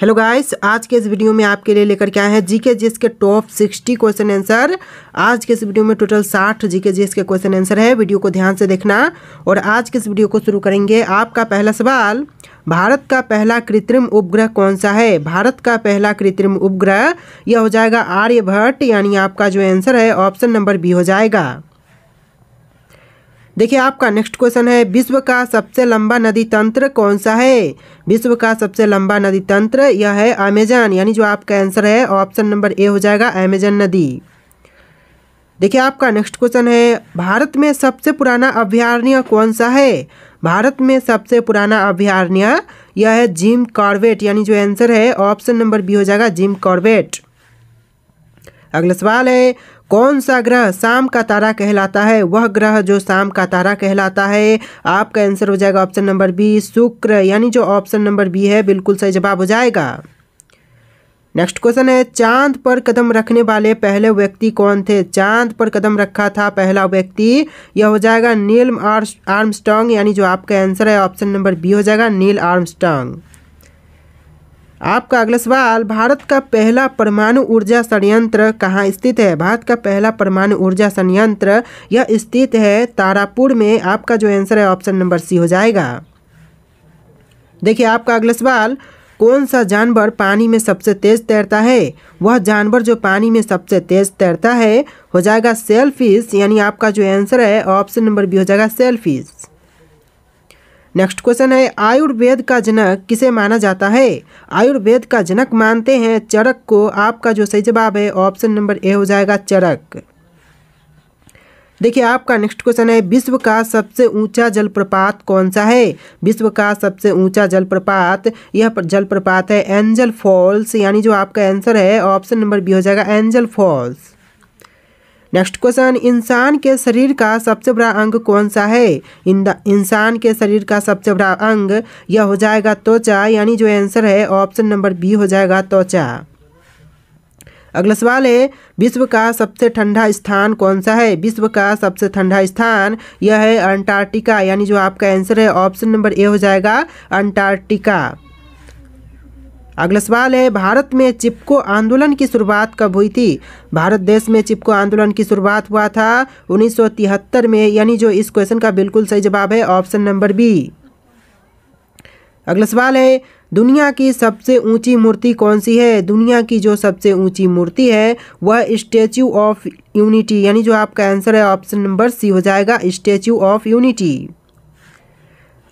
Hello guys, आज के इस वीडियो में आपके लिए लेकर के आए हैं जीके जीएस के टॉप 60 क्वेश्चन आंसर। आज के इस वीडियो में टोटल 60 जीके जीएस के क्वेश्चन आंसर है। वीडियो को ध्यान से देखना। और आज के इस वीडियो को शुरू करेंगे। आपका पहला सवाल, भारत का पहला कृत्रिम उपग्रह कौन सा है? भारत का पहला कृत्रिम उपग्रह यह हो जाएगा आर्यभट्ट, यानी आपका जो आंसर है ऑप्शन नंबर बी हो जाएगा। देखिए आपका नेक्स्ट क्वेश्चन है, विश्व का सबसे लंबा नदी तंत्र कौन सा है? विश्व का सबसे लंबा नदी तंत्र यह है अमेजन, यानी जो आपका आंसर है ऑप्शन नंबर ए हो जाएगा अमेजन नदी। देखिए आपका नेक्स्ट क्वेश्चन है, भारत में सबसे पुराना अभयारण्य कौन सा है? भारत में सबसे पुराना अभयारण्य यह है जिम कॉर्बेट, यानी जो आंसर है ऑप्शन नंबर बी हो जाएगा जिम कॉर्बेट। अगला सवाल है, कौन सा ग्रह शाम का तारा कहलाता है? वह ग्रह जो शाम का तारा कहलाता है, आपका आंसर हो जाएगा ऑप्शन नंबर बी शुक्र, यानी जो ऑप्शन नंबर बी है बिल्कुल सही जवाब हो जाएगा। नेक्स्ट क्वेश्चन है, चांद पर कदम रखने वाले पहले व्यक्ति कौन थे? चांद पर कदम रखा था पहला व्यक्ति यह हो जाएगा नील आर्मस्ट्रांग, यानी जो आपका आंसर है ऑप्शन नंबर बी हो जाएगा नील आर्मस्ट्रांग। आपका अगला सवाल, भारत का पहला परमाणु ऊर्जा संयंत्र कहाँ स्थित है? भारत का पहला परमाणु ऊर्जा संयंत्र यह स्थित है तारापुर में। आपका जो आंसर है ऑप्शन नंबर सी हो जाएगा। देखिए आपका अगला सवाल, कौन सा जानवर पानी में सबसे तेज तैरता है? वह जानवर जो पानी में सबसे तेज तैरता है हो जाएगा सेलफिश, यानी आपका जो आंसर है ऑप्शन नंबर बी हो जाएगा सेलफिश। नेक्स्ट क्वेश्चन है, आयुर्वेद का जनक किसे माना जाता है? आयुर्वेद का जनक मानते हैं चरक को। आपका जो सही जवाब है ऑप्शन नंबर ए हो जाएगा चरक। देखिए आपका नेक्स्ट क्वेश्चन है, विश्व का सबसे ऊंचा जलप्रपात कौन सा है? विश्व का सबसे ऊंचा जलप्रपात यह जलप्रपात है एंजल फॉल्स, यानी जो आपका आंसर है ऑप्शन नंबर बी हो जाएगा एंजल फॉल्स। नेक्स्ट क्वेश्चन, इंसान के शरीर का सबसे बड़ा अंग कौन सा है? इंसान के शरीर का सबसे बड़ा अंग यह हो जाएगा त्वचा, यानी जो आंसर है ऑप्शन नंबर बी हो जाएगा त्वचा। अगला सवाल है, विश्व का सबसे ठंडा स्थान कौन सा है? विश्व का सबसे ठंडा स्थान यह है अंटार्कटिका, यानी जो आपका आंसर है ऑप्शन नंबर ए हो जाएगा अंटार्कटिका। अगला सवाल है, भारत में चिपको आंदोलन की शुरुआत कब हुई थी? भारत देश में चिपको आंदोलन की शुरुआत हुआ था 1973 में, यानी जो इस क्वेश्चन का बिल्कुल सही जवाब है ऑप्शन नंबर बी। अगला सवाल है, दुनिया की सबसे ऊंची मूर्ति कौन सी है? दुनिया की जो सबसे ऊंची मूर्ति है वह स्टैच्यू ऑफ यूनिटी, यानी जो आपका आंसर है ऑप्शन नंबर सी हो जाएगा स्टैच्यू ऑफ यूनिटी।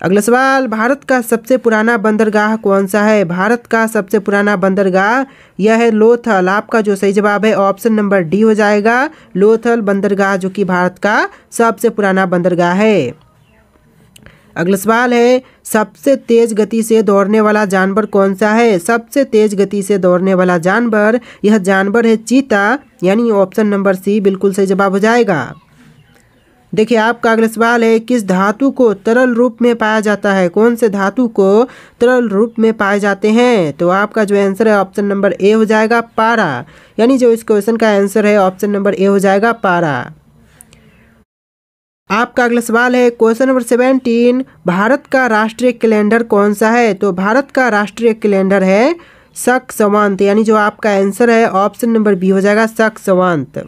अगला सवाल, भारत का सबसे पुराना बंदरगाह कौन सा है? भारत का सबसे पुराना बंदरगाह यह है लोथल। आपका जो सही जवाब है ऑप्शन नंबर डी हो जाएगा लोथल बंदरगाह, जो कि भारत का सबसे पुराना बंदरगाह है। अगला सवाल है, सबसे तेज गति से दौड़ने वाला जानवर कौन सा है? सबसे तेज गति से दौड़ने वाला जानवर यह जानवर है चीता, यानी ऑप्शन नंबर सी बिल्कुल सही जवाब हो जाएगा। देखिए आपका अगला सवाल है, किस धातु को तरल रूप में पाया जाता है? कौन से धातु को तरल रूप में पाए जाते हैं? तो आपका जो आंसर है ऑप्शन नंबर ए हो जाएगा पारा, यानी जो इस क्वेश्चन का आंसर है ऑप्शन नंबर ए हो जाएगा पारा। आपका अगला सवाल है, क्वेश्चन नंबर 17, भारत का राष्ट्रीय कैलेंडर कौन सा है? तो भारत का राष्ट्रीय कैलेंडर है शक संवत, यानी जो आपका आंसर है ऑप्शन नंबर बी हो जाएगा शक संवत।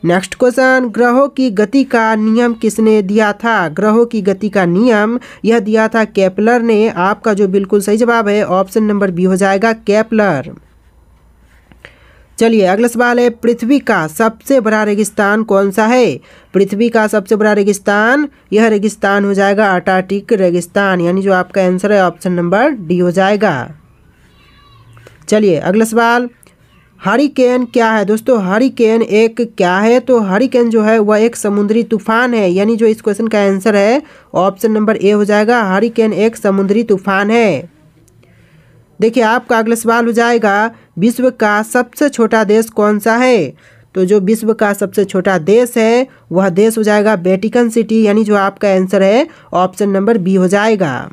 नेक्स्ट क्वेश्चन, ग्रहों की गति का नियम किसने दिया था? ग्रहों की गति का नियम यह दिया था केपलर ने। आपका जो बिल्कुल सही जवाब है ऑप्शन नंबर बी हो जाएगा केपलर। चलिए अगला सवाल है, पृथ्वी का सबसे बड़ा रेगिस्तान कौन सा है? पृथ्वी का सबसे बड़ा रेगिस्तान यह रेगिस्तान हो जाएगा अंटार्कटिक रेगिस्तान, यानी जो आपका आंसर है ऑप्शन नंबर डी हो जाएगा। चलिए अगला सवाल, हरिकेन क्या है? दोस्तों हरिकेन एक क्या है? तो हरिकेन जो है वह एक समुद्री तूफान है, यानी जो इस क्वेश्चन का आंसर है ऑप्शन नंबर ए हो जाएगा हरिकेन एक समुद्री तूफान है। देखिए आपका अगला सवाल हो जाएगा, विश्व का सबसे छोटा देश कौन सा है? तो जो विश्व का सबसे छोटा देश है वह देश हो जाएगा वेटिकन सिटी, यानी जो आपका आंसर है ऑप्शन नंबर बी हो जाएगा।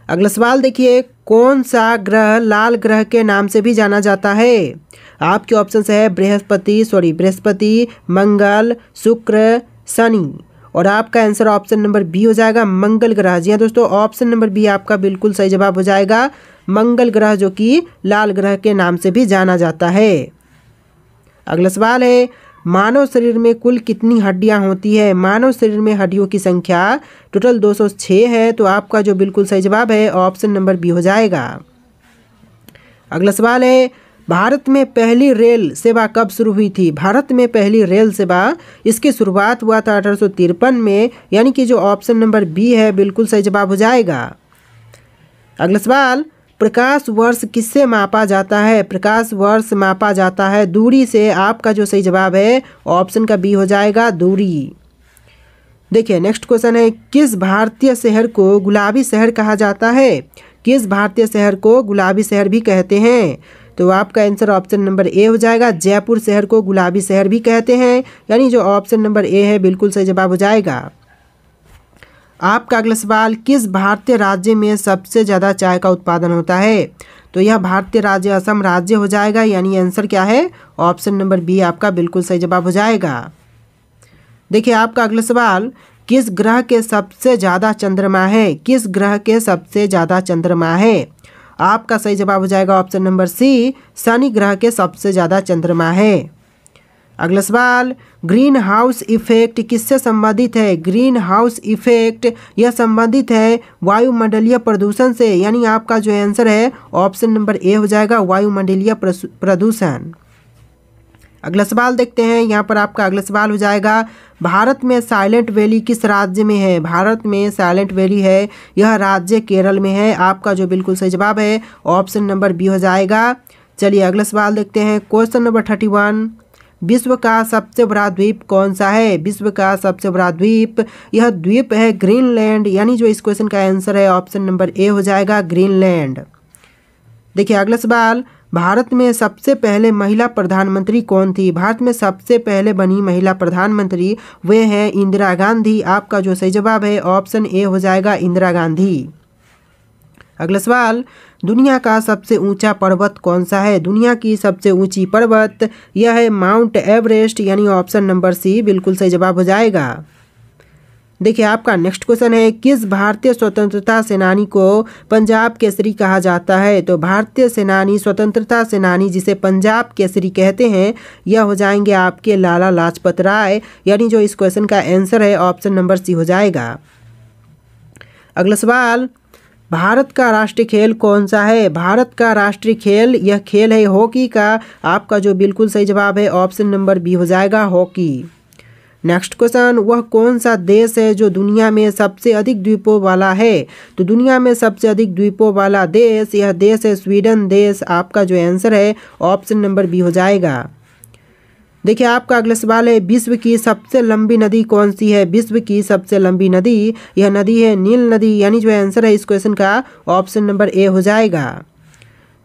अगला सवाल देखिए, कौन सा ग्रह लाल ग्रह के नाम से भी जाना जाता है? आपके ऑप्शन है बृहस्पति, मंगल, शुक्र, शनि, और आपका आंसर ऑप्शन नंबर बी हो जाएगा मंगल ग्रह। जी हाँ दोस्तों, ऑप्शन नंबर बी आपका बिल्कुल सही जवाब हो जाएगा मंगल ग्रह जो कि लाल ग्रह के नाम से भी जाना जाता है। अगला सवाल है, मानव शरीर में कुल कितनी हड्डियां होती है? मानव शरीर में हड्डियों की संख्या टोटल 206 है। तो आपका जो बिल्कुल सही जवाब है ऑप्शन नंबर बी हो जाएगा। अगला सवाल है, भारत में पहली रेल सेवा कब शुरू हुई थी? भारत में पहली रेल सेवा इसकी शुरुआत हुआ था 1853 में, यानी कि जो ऑप्शन नंबर बी है बिल्कुल सही जवाब हो जाएगा। अगला सवाल, प्रकाश वर्ष किससे मापा जाता है? प्रकाश वर्ष मापा जाता है दूरी से। आपका जो सही जवाब है ऑप्शन का बी हो जाएगा, दूरी। देखिए नेक्स्ट क्वेश्चन है, किस भारतीय शहर को गुलाबी शहर कहा जाता है? किस भारतीय शहर को गुलाबी शहर भी कहते हैं? तो आपका आंसर ऑप्शन नंबर ए हो जाएगा। जयपुर शहर को गुलाबी शहर भी कहते हैं, यानी जो ऑप्शन नंबर ए है बिल्कुल सही जवाब हो जाएगा। आपका अगला सवाल, किस भारतीय राज्य में सबसे ज़्यादा चाय का उत्पादन होता है? तो यह भारतीय राज्य असम राज्य हो जाएगा, यानी आंसर क्या है ऑप्शन नंबर बी आपका बिल्कुल सही जवाब हो जाएगा। देखिए आपका अगला सवाल, किस ग्रह के सबसे ज़्यादा चंद्रमा है? किस ग्रह के सबसे ज़्यादा चंद्रमा है? आपका सही जवाब हो जाएगा ऑप्शन नंबर सी, शनि ग्रह के सबसे ज़्यादा चंद्रमा है। अगला सवाल, ग्रीन हाउस इफेक्ट किससे संबंधित है? ग्रीन हाउस इफेक्ट यह संबंधित है वायुमंडलीय प्रदूषण से, यानी आपका जो आंसर है ऑप्शन नंबर ए हो जाएगा, वायुमंडलीय प्रदूषण। अगला सवाल देखते हैं, यहाँ पर आपका अगला सवाल हो जाएगा, भारत में साइलेंट वैली किस राज्य में है? भारत में साइलेंट वैली है, यह राज्य केरल में है। आपका जो बिल्कुल सही जवाब है ऑप्शन नंबर बी हो जाएगा। चलिए अगला सवाल देखते हैं, क्वेश्चन नंबर 31, विश्व का सबसे बड़ा द्वीप कौन सा है? विश्व का सबसे बड़ा द्वीप यह द्वीप है ग्रीनलैंड, यानी जो इस क्वेश्चन का आंसर है ऑप्शन नंबर ए हो जाएगा, ग्रीनलैंड। देखिए अगला सवाल, भारत में सबसे पहले महिला प्रधानमंत्री कौन थी? भारत में सबसे पहले बनी महिला प्रधानमंत्री वे हैं इंदिरा गांधी। आपका जो सही जवाब है ऑप्शन ए हो जाएगा, इंदिरा गांधी। अगला सवाल, दुनिया का सबसे ऊंचा पर्वत कौन सा है? दुनिया की सबसे ऊंची पर्वत यह है माउंट एवरेस्ट, यानी ऑप्शन नंबर सी बिल्कुल सही जवाब हो जाएगा। देखिए आपका नेक्स्ट क्वेश्चन है, किस भारतीय स्वतंत्रता सेनानी को पंजाब केसरी कहा जाता है? तो भारतीय सेनानी, स्वतंत्रता सेनानी जिसे पंजाब केसरी कहते हैं, यह हो जाएंगे आपके लाला लाजपत राय, यानी जो इस क्वेश्चन का आंसर है ऑप्शन नंबर सी हो जाएगा। अगला सवाल, भारत का राष्ट्रीय खेल कौन सा है? भारत का राष्ट्रीय खेल यह खेल है हॉकी का। आपका जो बिल्कुल सही जवाब है ऑप्शन नंबर बी हो जाएगा, हॉकी। नेक्स्ट क्वेश्चन, वह कौन सा देश है जो दुनिया में सबसे अधिक द्वीपों वाला है? तो दुनिया में सबसे अधिक द्वीपों वाला देश यह देश है स्वीडन देश। आपका जो आंसर है ऑप्शन नंबर बी हो जाएगा। देखिए आपका अगला सवाल है, विश्व की सबसे लंबी नदी कौन सी है? विश्व की सबसे लंबी नदी यह नदी है नील नदी, यानी जो आंसर है इस क्वेश्चन का ऑप्शन नंबर ए हो जाएगा।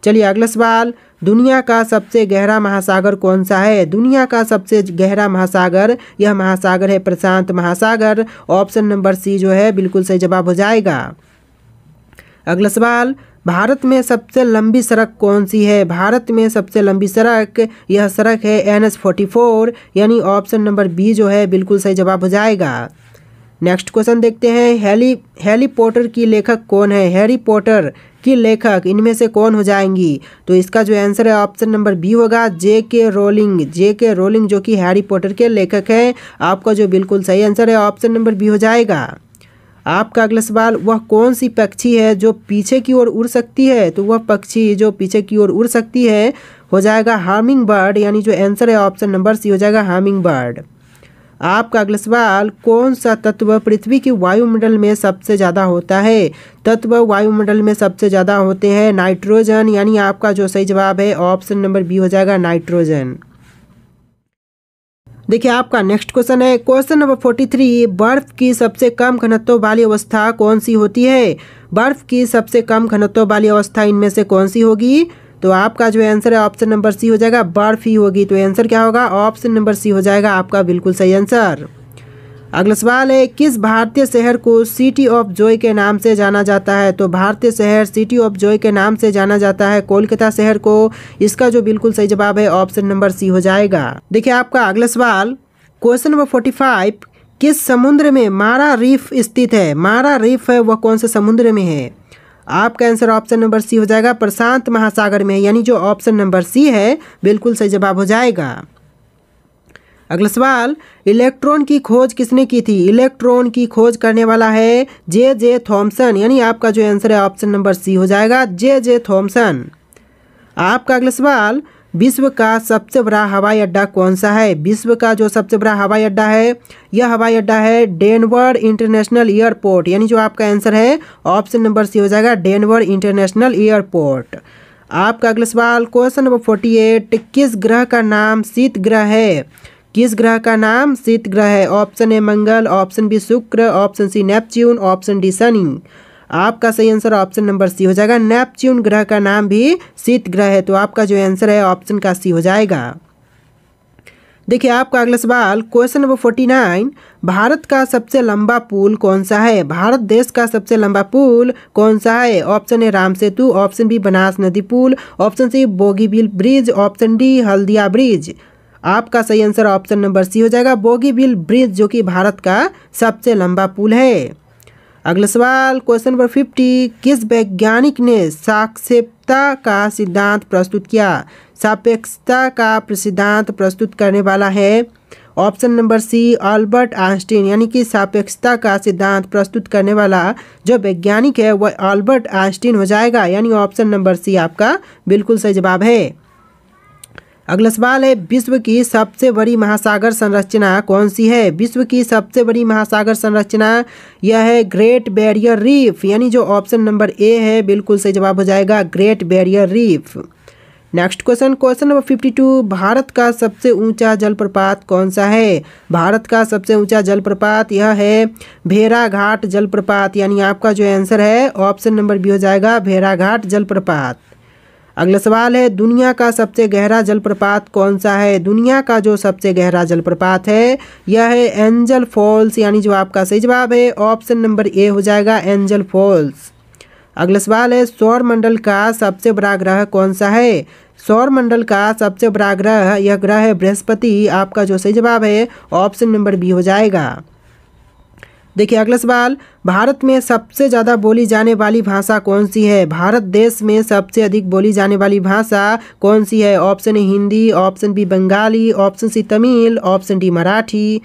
चलिए अगला सवाल, दुनिया का सबसे गहरा महासागर कौन सा है? दुनिया का सबसे गहरा महासागर यह महासागर है प्रशांत महासागर। ऑप्शन नंबर सी जो है बिल्कुल सही जवाब हो जाएगा। अगला सवाल, भारत में सबसे लंबी सड़क कौन सी है? भारत में सबसे लंबी सड़क यह सड़क है NH-44, यानी ऑप्शन नंबर बी जो है बिल्कुल सही जवाब हो जाएगा। नेक्स्ट क्वेश्चन देखते हैं, हैरी पॉटर की लेखक कौन है? हैरी पॉटर की लेखक इनमें से कौन हो जाएंगी? तो इसका जो आंसर है ऑप्शन नंबर बी होगा, J.K. रोलिंग। J.K. रोलिंग जो कि हैरी पॉटर के लेखक हैं। आपका जो बिल्कुल सही आंसर है ऑप्शन नंबर बी हो जाएगा। आपका अगला सवाल, वह कौन सी पक्षी है जो पीछे की ओर उड़ सकती है? तो वह पक्षी जो पीछे की ओर उड़ सकती है हो जाएगा हार्मिंग बर्ड, यानी जो आंसर है ऑप्शन नंबर सी हो जाएगा, हार्मिंग बर्ड। आपका अगला सवाल, कौन सा तत्व पृथ्वी की वायुमंडल में सबसे ज़्यादा होता है? तत्व वायुमंडल में सबसे ज़्यादा होते हैं नाइट्रोजन, यानी आपका जो सही जवाब है ऑप्शन नंबर बी हो जाएगा, नाइट्रोजन। देखिए आपका नेक्स्ट क्वेश्चन है, क्वेश्चन नंबर 43, बर्फ की सबसे कम घनत्व वाली अवस्था कौन सी होती है? बर्फ की सबसे कम घनत्व वाली अवस्था इनमें से कौन सी होगी? तो आपका जो आंसर है ऑप्शन नंबर सी हो जाएगा, बर्फ ही होगी। तो आंसर क्या होगा? ऑप्शन नंबर सी हो जाएगा आपका बिल्कुल सही आंसर। अगला सवाल है, किस भारतीय शहर को सिटी ऑफ जॉय के नाम से जाना जाता है? तो भारतीय शहर सिटी ऑफ जॉय के नाम से जाना जाता है कोलकाता शहर को। इसका जो बिल्कुल सही जवाब है ऑप्शन नंबर सी हो जाएगा। देखिए आपका अगला सवाल, क्वेश्चन नंबर 45, किस समुद्र में मारा रीफ स्थित है? मारा रीफ है वह कौन से समुद्र में है? आपका आंसर ऑप्शन नंबर सी हो जाएगा, प्रशांत महासागर में, यानी जो ऑप्शन नंबर सी है बिल्कुल सही जवाब हो जाएगा। अगला सवाल, इलेक्ट्रॉन की खोज किसने की थी? इलेक्ट्रॉन की खोज करने वाला है जे थॉमसन, यानी आपका जो आंसर है ऑप्शन नंबर सी हो जाएगा, जे थॉमसन। आपका अगला सवाल, विश्व का सबसे बड़ा हवाई अड्डा कौन सा है? विश्व का जो सबसे बड़ा हवाई अड्डा है, यह हवाई अड्डा है डेनवर इंटरनेशनल एयरपोर्ट, यानी जो आपका आंसर है ऑप्शन नंबर सी हो जाएगा, डेनवर इंटरनेशनल एयरपोर्ट। आपका अगला सवाल, क्वेश्चन नंबर 48, किस ग्रह का नाम शीत ग्रह है? किस ग्रह का नाम शीत ग्रह है? Option A Mangal, option B Shukra, option C Neptune, option D Shani. आपका सही आंसर ऑप्शन नंबर सी हो जाएगा, नेपच्यून ग्रह का नाम भी शीत ग्रह है, तो आपका जो आंसर है ऑप्शन का सी हो जाएगा। देखिए आपका अगला सवाल, क्वेश्चन नंबर 49, भारत का सबसे लंबा पुल कौन सा है? भारत देश का सबसे लंबा पुल कौन सा है? Option A Ram Setu, option B Banas नदी पुल, option C Bogibeel bridge, option D Haldia bridge. आपका सही आंसर ऑप्शन नंबर सी हो जाएगा, बोगीबील ब्रिज, जो कि भारत का सबसे लंबा पुल है। अगला सवाल, क्वेश्चन नंबर 50, किस वैज्ञानिक ने सापेक्षता का सिद्धांत प्रस्तुत किया? सापेक्षता का सिद्धांत प्रस्तुत करने वाला है option number C Albert Einstein, यानी कि सापेक्षता का सिद्धांत प्रस्तुत करने वाला जो वैज्ञानिक है वह अल्बर्ट आइंस्टीन हो जाएगा, यानी ऑप्शन नंबर सी आपका बिल्कुल सही जवाब है। अगला सवाल है, विश्व की सबसे बड़ी महासागर संरचना कौन सी है? विश्व की सबसे बड़ी महासागर संरचना यह है ग्रेट बैरियर रीफ, यानी जो ऑप्शन नंबर ए है बिल्कुल सही जवाब हो जाएगा, great barrier reef. Next question, question number 52, Bharat का सबसे ऊंचा जलप्रपात कौन सा है? भारत का सबसे ऊंचा जलप्रपात यह है भेड़ाघाट जलप्रपात, यानी आपका जो आंसर है ऑप्शन नंबर बी हो जाएगा, भेड़ाघाट जलप्रपात। अगला सवाल है, दुनिया का सबसे गहरा जलप्रपात कौन सा है? दुनिया का जो सबसे गहरा जलप्रपात है यह है एंजल फॉल्स, यानी जो आपका सही जवाब है ऑप्शन नंबर ए हो जाएगा, एंजल फॉल्स। अगला सवाल है, सौर मंडल का सबसे बड़ा ग्रह कौन सा है? सौर मंडल का सबसे बड़ा ग्रह यह ग्रह है बृहस्पति, आपका जो सही जवाब है ऑप्शन नंबर बी हो जाएगा। देखिए अगला सवाल, भारत में सबसे ज़्यादा बोली जाने वाली भाषा कौन सी है? भारत देश में सबसे अधिक बोली जाने वाली भाषा कौन सी है? Option A Hindi, option B Bengali, option C Tamil, option D Marathi.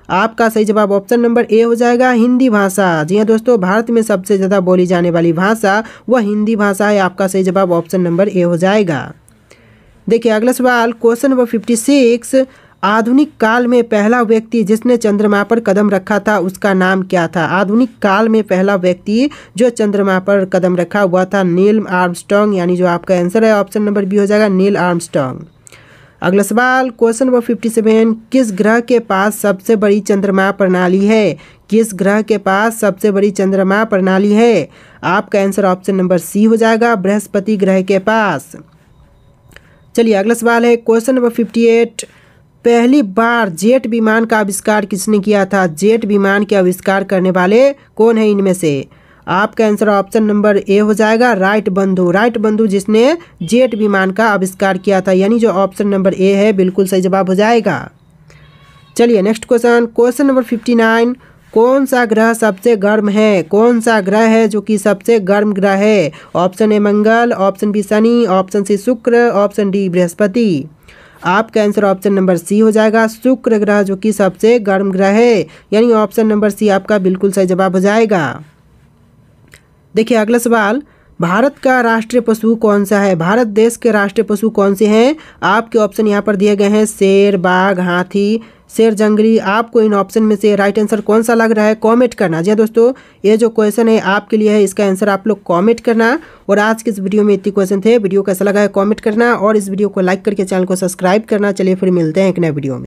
आपका सही जवाब ऑप्शन नंबर ए हो जाएगा, हिंदी भाषा। जी हाँ दोस्तों, भारत में सबसे ज़्यादा बोली जाने वाली भाषा वह हिंदी भाषा है, आपका सही जवाब ऑप्शन नंबर ए हो जाएगा। देखिए अगला सवाल, क्वेश्चन नंबर 56, आधुनिक काल में पहला व्यक्ति जिसने चंद्रमा पर कदम रखा था उसका नाम क्या था? आधुनिक काल में पहला व्यक्ति जो चंद्रमा पर कदम रखा हुआ था नील आर्मस्ट्रांग, यानी जो आपका आंसर है ऑप्शन नंबर बी हो जाएगा, नील आर्मस्ट्रांग। अगला सवाल, क्वेश्चन नंबर 57, किस ग्रह के पास सबसे बड़ी चंद्रमा प्रणाली है? किस ग्रह के पास सबसे बड़ी चंद्रमा प्रणाली है? आपका आंसर ऑप्शन नंबर सी हो जाएगा, बृहस्पति ग्रह के पास। चलिए अगला सवाल है, क्वेश्चन नंबर 58, पहली बार जेट विमान का आविष्कार किसने किया था? जेट विमान के आविष्कार करने वाले कौन है इनमें से? आपका आंसर ऑप्शन नंबर ए हो जाएगा, राइट बंधु। राइट बंधु जिसने जेट विमान का आविष्कार किया था, यानी जो ऑप्शन नंबर ए है बिल्कुल सही जवाब हो जाएगा। चलिए नेक्स्ट क्वेश्चन, क्वेश्चन नंबर 59, कौन सा ग्रह सबसे गर्म है? कौन सा ग्रह है जो कि सबसे गर्म ग्रह है? Option A Mangal, option B Shani, option C Shukra, option D Brihaspati. आपका आंसर ऑप्शन नंबर सी हो जाएगा, शुक्र ग्रह जो कि सबसे गर्म ग्रह है, यानी ऑप्शन नंबर सी आपका बिल्कुल सही जवाब हो जाएगा। देखिए अगला सवाल, भारत का राष्ट्रीय पशु कौन सा है? भारत देश के राष्ट्रीय पशु कौन से हैं? आपके ऑप्शन यहाँ पर दिए गए हैं, शेर, बाघ, हाथी, शेर जंगली। आपको इन ऑप्शन में से राइट आंसर कौन सा लग रहा है कमेंट करना। जी दोस्तों, ये जो क्वेश्चन है आपके लिए है, इसका आंसर आप लोग कमेंट करना। और आज के इस वीडियो में इतने क्वेश्चन थे, वीडियो कैसा लगा है कमेंट करना और इस वीडियो को लाइक करके चैनल को सब्सक्राइब करना। चलिए फिर मिलते हैं एक नए वीडियो में।